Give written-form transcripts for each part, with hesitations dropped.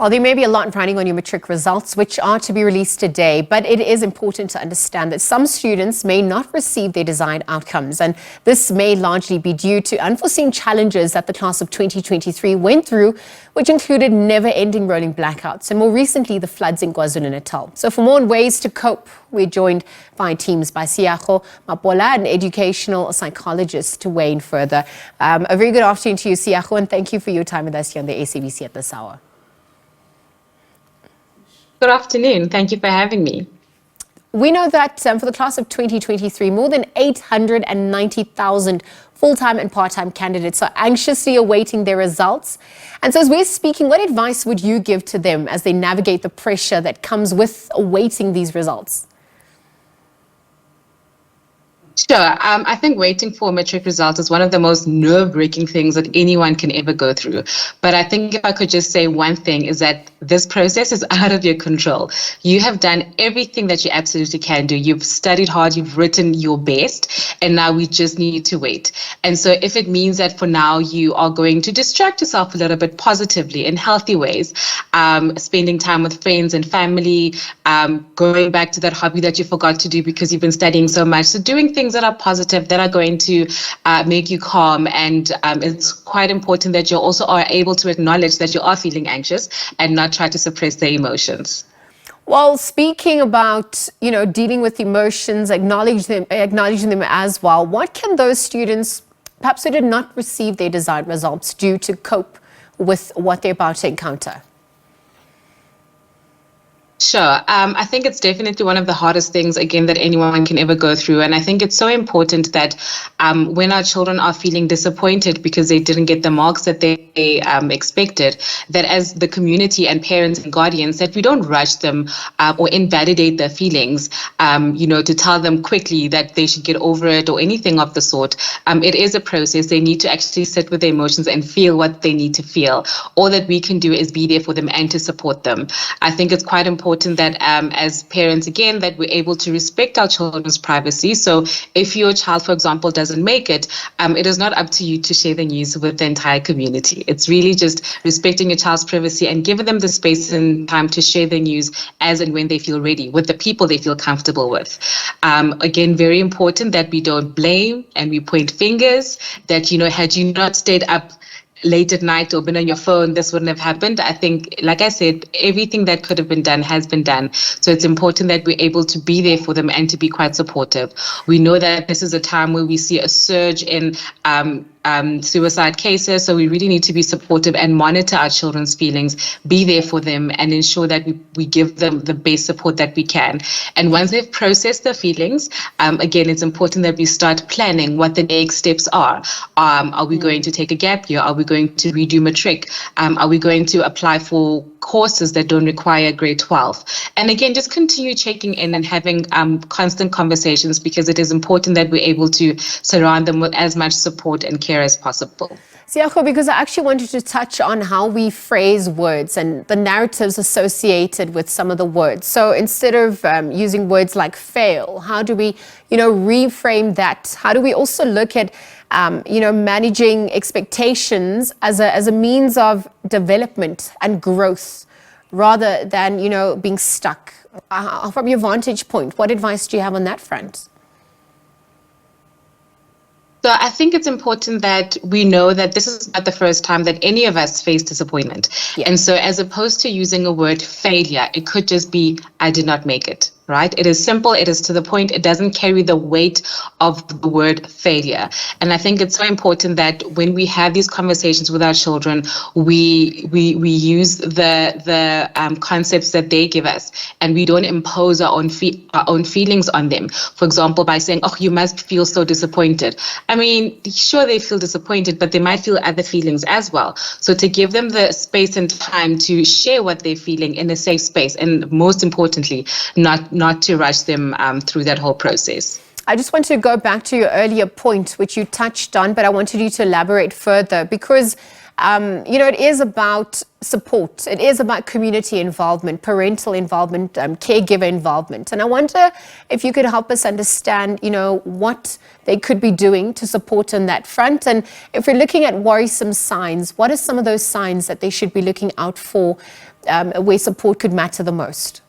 Well, there may be a lot riding on your matric results, which are to be released today, but it is important to understand that some students may not receive their desired outcomes, and this may largely be due to unforeseen challenges that the class of 2023 went through, which included never-ending rolling blackouts and more recently the floods in KwaZulu-Natal. So for more on ways to cope, we're joined by teams by Seago Maapola, an educational psychologist, to weigh in further. A very good afternoon to you, Seago, and thank you for your time with us here on the SABC at this hour. Good afternoon. Thank you for having me. We know that for the class of 2023, more than 890,000 full-time and part-time candidates are anxiously awaiting their results. And so as we're speaking, what advice would you give to them as they navigate the pressure that comes with awaiting these results? Sure. I think waiting for matric results is one of the most nerve-wracking things that anyone can ever go through. But I think if I could just say one thing is that this process is out of your control. You have done everything that you absolutely can do. You've studied hard, you've written your best, and now we just need to wait. And so if it means that for now you are going to distract yourself a little bit positively in healthy ways, spending time with friends and family, going back to that hobby that you forgot to do because you've been studying so much. So doing things that are positive, that are going to make you calm. And it's quite important that you also are able to acknowledge that you are feeling anxious and not try to suppress the emotions. Well, speaking about, dealing with emotions, acknowledging them as well, what can those students, perhaps who did not receive their desired results, do to cope with what they're about to encounter? Sure. I think it's definitely one of the hardest things, again, that anyone can ever go through. And I think it's so important that when our children are feeling disappointed because they didn't get the marks that they expected, that as the community and parents and guardians, that we don't rush them or invalidate their feelings, to tell them quickly that they should get over it or anything of the sort. It is a process. They need to actually sit with their emotions and feel what they need to feel. All that we can do is be there for them and to support them. I think it's quite important that as parents, again, that we're able to respect our children's privacy. So if your child, for example, doesn't make it, it is not up to you to share the news with the entire community. It's really just respecting your child's privacy and giving them the space and time to share the news as and when they feel ready with the people they feel comfortable with. Again, very important that we don't blame and we point fingers, that, had you not stayed up late at night or been on your phone, this wouldn't have happened. I think, like I said, everything that could have been done has been done. So it's important that we're able to be there for them and to be quite supportive. We know that this is a time where we see a surge in suicide cases, so we really need to be supportive and monitor our children's feelings, be there for them, and ensure that we give them the best support that we can. And once they've processed their feelings, again, it's important that we start planning what the next steps are. Are we going to take a gap year? Are we going to redo matric? Are we going to apply for courses that don't require grade 12? And again, just continue checking in and having constant conversations, because it is important that we're able to surround them with as much support and care as possible. Seago, because I actually wanted to touch on how we phrase words and the narratives associated with some of the words. So instead of using words like fail, how do we, reframe that? How do we also look at, managing expectations as a means of development and growth rather than, being stuck? From your vantage point, what advice do you have on that front? So I think it's important that we know that this is not the first time that any of us face disappointment. Yeah. And so as opposed to using a word failure, it could just be, I did not make it. Right? It is simple. It is to the point. It doesn't carry the weight of the word failure. And I think it's so important that when we have these conversations with our children, we use the concepts that they give us, and we don't impose our own feelings on them. For example, by saying, "Oh, you must feel so disappointed." I mean, sure, they feel disappointed, but they might feel other feelings as well. So to give them the space and time to share what they're feeling in a safe space, and most importantly, not to rush them through that whole process. I just want to go back to your earlier point, which you touched on, but I wanted you to elaborate further, because it is about support. It is about community involvement, parental involvement, caregiver involvement. And I wonder if you could help us understand, what they could be doing to support on that front. And if we're looking at worrisome signs, what are some of those signs that they should be looking out for where support could matter the most?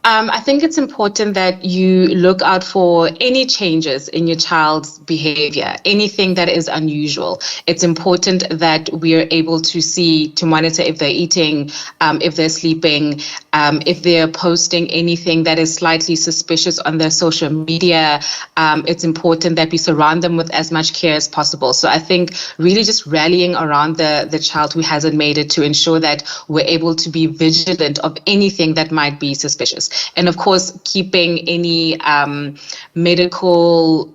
I think it's important that you look out for any changes in your child's behavior, anything that is unusual. It's important that we are able to monitor if they're eating, if they're sleeping, if they're posting anything that is slightly suspicious on their social media. It's important that we surround them with as much care as possible. So I think really just rallying around the child who hasn't made it to ensure that we're able to be vigilant of anything that might be suspicious. And of course, keeping any medical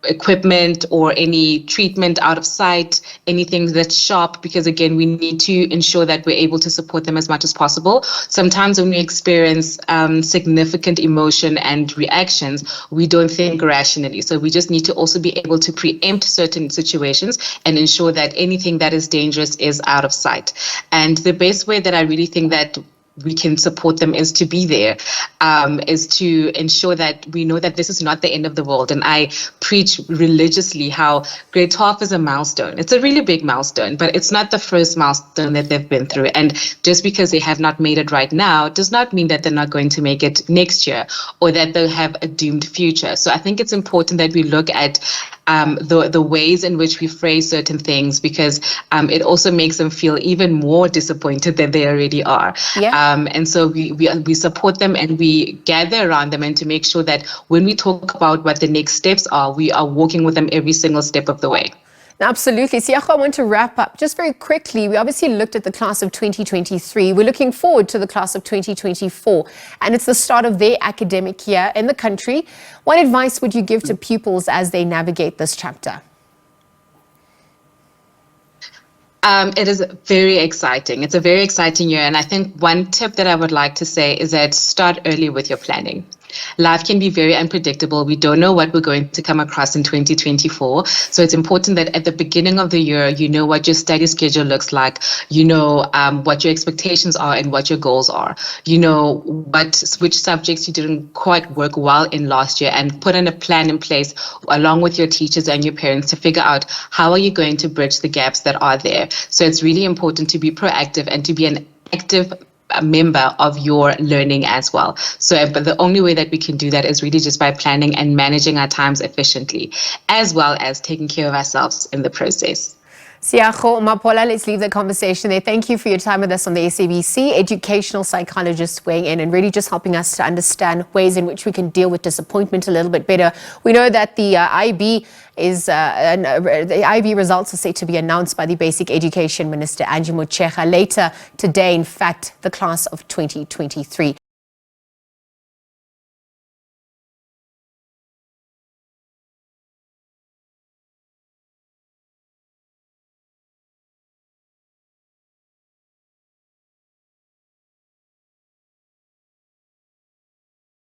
equipment or any treatment out of sight, anything that's sharp, because again, we need to ensure that we're able to support them as much as possible. Sometimes when we experience significant emotion and reactions, we don't think rationally. So we just need to also be able to preempt certain situations and ensure that anything that is dangerous is out of sight. And the best way that I really think that we can support them is to be there, is to ensure that we know that this is not the end of the world. And I preach religiously how grade 12 is a milestone. It's a really big milestone, but it's not the first milestone that they've been through. And just because they have not made it right now does not mean that they're not going to make it next year or that they'll have a doomed future. So I think it's important that we look at the ways in which we phrase certain things, because it also makes them feel even more disappointed than they already are. Yeah. And so we support them and we gather around them, and to make sure that when we talk about what the next steps are, we are walking with them every single step of the way. Absolutely. Seago, I want to wrap up just very quickly. We obviously looked at the class of 2023. We're looking forward to the class of 2024, and it's the start of their academic year in the country. What advice would you give to pupils as they navigate this chapter? It is very exciting. It's a very exciting year. And I think one tip that I would like to say is that start early with your planning. Life can be very unpredictable. We don't know what we're going to come across in 2024. So it's important that at the beginning of the year, you know what your study schedule looks like. You know what your expectations are and what your goals are. You know which subjects you didn't quite work well in last year, and put in a plan in place along with your teachers and your parents to figure out how are you going to bridge the gaps that are there. So it's really important to be proactive and to be an active member of your learning as well. So, but the only way that we can do that is really just by planning and managing our times efficiently, as well as taking care of ourselves in the process. Seago Maapola, let's leave the conversation there. Thank you for your time with us on the SABC. Educational psychologist weighing in and really just helping us to understand ways in which we can deal with disappointment a little bit better. We know that the IB results are set to be announced by the Basic Education Minister, Angie Motshekga, later today. In fact, the class of 2023.